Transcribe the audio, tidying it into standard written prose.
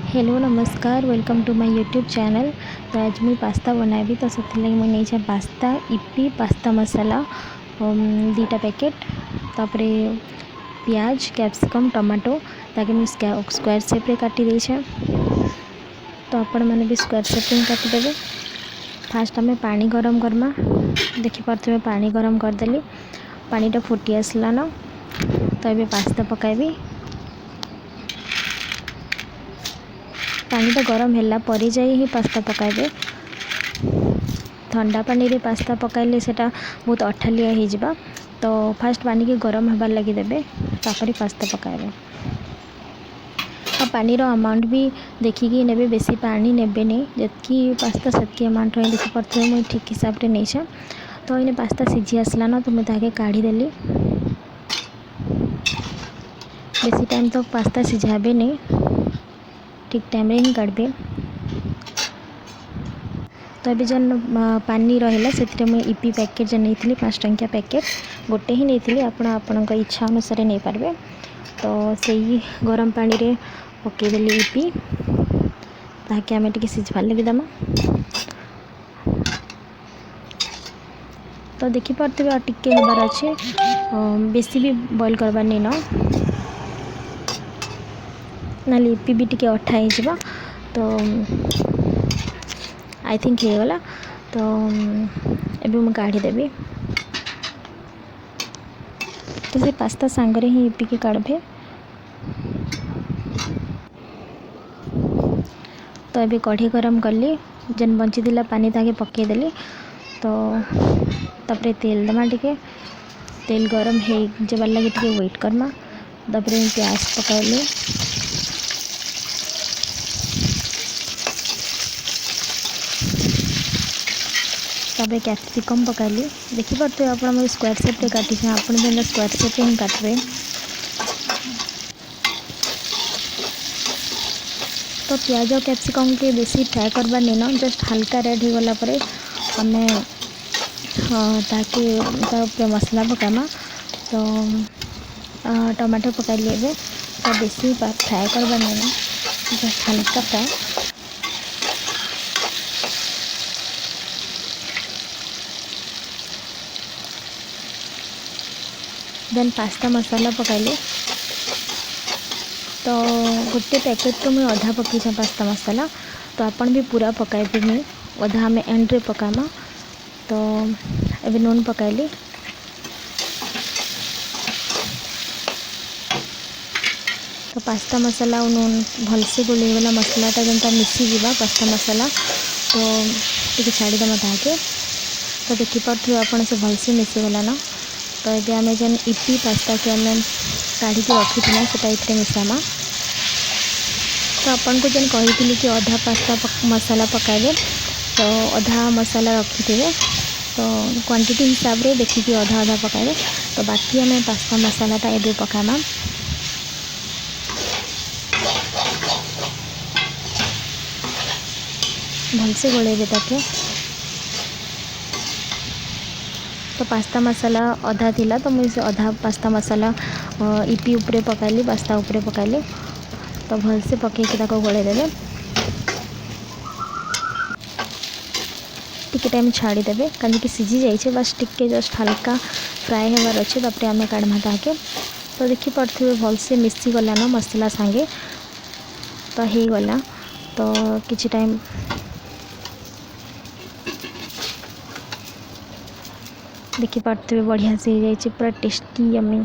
Hello नमस्कार welcome to my YouTube channel. तो आज मुझे पास्ता बनाबी तो से मुझे नहीं पास्ता इपी पास्ता मसाला दीटा पैकेट तापर प्याज कैप्सिकम टमाटो ताकि मुझे स्क्वायर शेप रे काटी देछे। तो आपण मैंने भी स्क्वायर शेप रे काटिदेवे। फास्ट आम पानी गरम करमा देखिपे पानी गरम करदेली पानीटा फुटी आसला न। तो ये पास्ता पकाइबी। पानीटा गरम है पर ही पास्ता पकाइबे। ठंडा पानी रे पास्ता पकाइले सेटा बहुत अठालिया हो जाबा। तो फास्ट पानी के गरम होबार लगी देबे तापर पास्ता पकाइबे। और पानी रो अमाउंट भी देखिकी नेबे, बेसी पानी नेबे नहीं, जतकी पास्ता सेतकी अमाउंट रे देखि पड़थे मुई ठीक हिसाब रे नहीं। तो इने पास्ता सिझी आसला न तो मुझे ताके काढ़ी देली। बेसी टाइम तक पास्ता सिझाबे नहीं, ठीक टाइम रे ही काढ़बे। तो अभी जन पानी रहा से मुझे इपी पैकेट जो नहीं 5 टंकिया पैकेट गोटे ही नहीं आपण इच्छा अनुसार नहीं पारे। तो सही गरम पानी रे पकईदेली इपी ताकि आम टे सिझबार लगे दमा। तो देखिपे टिके हबार अच्छे, बेसी भी बॉयल करबार नहीं ना इपी भी टिके अठा हो। तो आई थिंक हो गला। तो एबे मैं काढ़ी देबी। तो से पास्ता सांगरे ही इपी के काढ़बे। तो अभी कढ़ी गरम कली जन बंची दिला पानी ताके पकईदेली। तो तापर तेल दमा, टिके तेल गरम हो जबार लगे टिके वेट करमा। तापर प्याज पकाइली। तापर कैप्सिकम पकाइली। देखिपे आप स्क्वायर शेप रे काटी आप स्क्वायर शेप रे ही काटबे। तो प्याज और कैप्सिकम के बेसी फ्राए करबार नहीं ना, जस्ट हल्का रेड हो गला परे आमे ताकि मसला पकामा। तो टमाटो पकाइली एबे। तो बेसी फ्राए करबार नहीं ना, जस्ट हल्का फ्राए। देन पास्ता मसाला पकाइली। तो गोटे पैकेट तो मुझे अधा पकई पास्ता मसाला। तो आपन भी पूरा पकाइबे नहीं, अधा आम एंड रे पकामा। तो एबे नून पकाइली। तो पास्ता मसाला और नून भलसे गोलेगला मसलाटा जेनता मिसीजा पास्ता मसाला। तो टी छाड़ीदेमा ताके। तो देखिपे आप से भलसे मिसीगला न। तो ये आम जेन इपी पास्ता के आम काढ़ी रखी से ये मिसामा। तो आपन को जेन कही कि अधा पास्ता मसाला पकाइबे तो अधा मसाला रखी थे। तो क्वांटिटी हिसाब रे देखिए अधा अधा पकाइबे। तो बाकी आम पास्ता मसालाटा एबे पकामा। भलसे गोलेबे ताके। तो पास्ता मसाला अधा थिला तो मुझे अधा पास्ता मसाला इपी उपरे पकाइली, पास्ता उपरे पकाइली। तो भलसे पकईकि गोले देवे। टिके टाइम छाड़ीदेवे कहीं सिझी जाइए, बस टिके जस्ट हल्का फ्राए होवार अच्छे। तापर आम काढ़मा ताके। तो देखिपे भलसे मिसी गला न मसला सांगे। तो हो गला। तो किछि टाइम देखिपे बढ़िया से हो जाए, पूरा टेस्टी यम्मी।